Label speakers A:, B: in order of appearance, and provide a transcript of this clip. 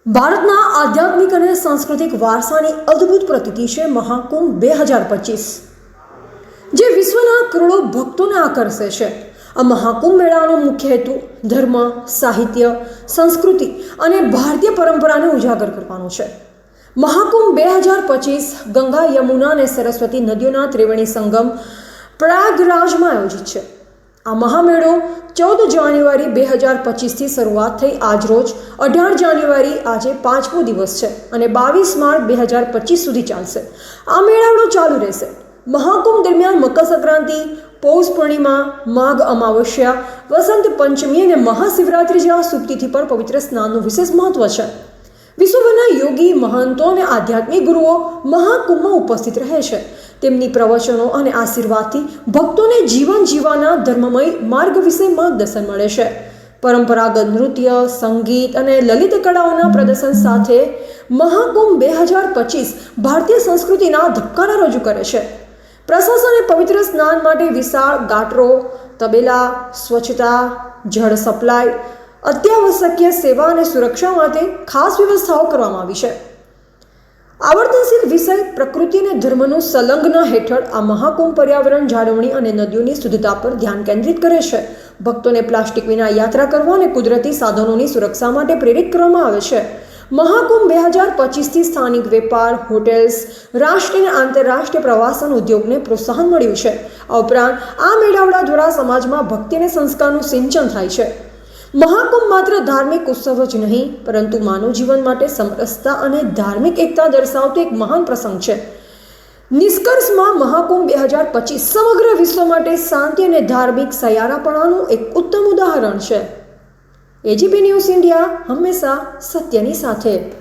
A: ભારતના આધ્યાત્મિક અને સાંસ્કૃતિક વારસાની અદ્ભુત પ્રતીતિ છે મહાકુંભ 2025, જે વિશ્વના કરોડો ભક્તોને આકર્ષે છે. આ મહાકુંભ મેળાનો મુખ્ય હેતુ ધર્મ, સાહિત્ય, સંસ્કૃતિ અને ભારતીય પરંપરાને ઉજાગર કરવાનો છે. મહાકુંભ 2025 ગંગા, યમુના અને સરસ્વતી નદીઓના ત્રિવેણી સંગમ પ્રયાગરાજમાં આયોજિત છે. આ મહામેળો 14 જાન્યુઆરી 2025થી શરૂઆત થઈ આજરોજ 18 જાન્યુઆરી આજે 5મો દિવસ છે અને 22 માર્ચ 2025 સુધી ચાલશે. આ મેળાવડો ચાલુ રહેશે. મહાકુંભ દરમિયાન મકર સંક્રાંતિ, પૌષ પૂર્ણિમા, માઘ અમાવસ્યા, વસંત પંચમી અને મહાશિવરાત્રી જેવા શુભ તિથિ પર પવિત્ર સ્નાનનું વિશેષ મહત્વ છે. વિશ્વભરના યોગી, મહંતો અને આધ્યાત્મિક ગુરુઓ મહાકુંભમાં ઉપસ્થિત રહે છે. તેમની પ્રવચનો અને આશીર્વાદથી ભક્તોને જીવન જીવવાના ધર્મમય માર્ગ વિશે માર્ગદર્શન મળે છે. પરંપરાગત નૃત્ય, સંગીત અને લલિત કળાઓના પ્રદર્શન સાથે મહાકુંભ 2025 ભારતીય સંસ્કૃતિના ધબકારા રજૂ કરે છે. પ્રશાસને પવિત્ર સ્નાન માટે વિશાળ ગાટરો, તબેલા, સ્વચ્છતા, જળ સપ્લાય, અત્યાવશ્યકીય સેવા અને સુરક્ષા માટે ખાસ વ્યવસ્થાઓ કરવામાં આવી છે. આવર્તનશીલ વિષય પ્રકૃતિ અને ધર્મનું સંલગ્ન હેઠળ આ મહાકુંભ પર્યાવરણ જાળવણી અને નદીઓની શુદ્ધતા પર ધ્યાન કેન્દ્રિત કરે છે. ભક્તોને પ્લાસ્ટિક વિના યાત્રા કરવા અને કુદરતી સાધનોની સુરક્ષા માટે પ્રેરિત કરવામાં આવે છે. મહાકુંભ 2025થી સ્થાનિક વેપાર, હોટેલ્સ, રાષ્ટ્રીય અને આંતરરાષ્ટ્રીય પ્રવાસન ઉદ્યોગને પ્રોત્સાહન મળ્યું છે. આ ઉપરાંત આ મેળાવડા દ્વારા સમાજમાં ભક્તિ અને સંસ્કારનું સિંચન થાય છે. મહાકુંભ માત્ર ધાર્મિક ઉત્સવ જ નહીં, પરંતુ માનવ જીવન માટે સમરસતા અને ધાર્મિક એકતા દર્શાવતો એક મહાન પ્રસંગ છે. નિષ્કર્ષમાં મહાકુંભ 2025 સમગ્ર વિશ્વ માટે શાંતિ અને ધાર્મિક સયારાપણાનું એક ઉત્તમ ઉદાહરણ છે. એજીપી ન્યૂઝ ઇન્ડિયા હંમેશા સત્યની સાથે.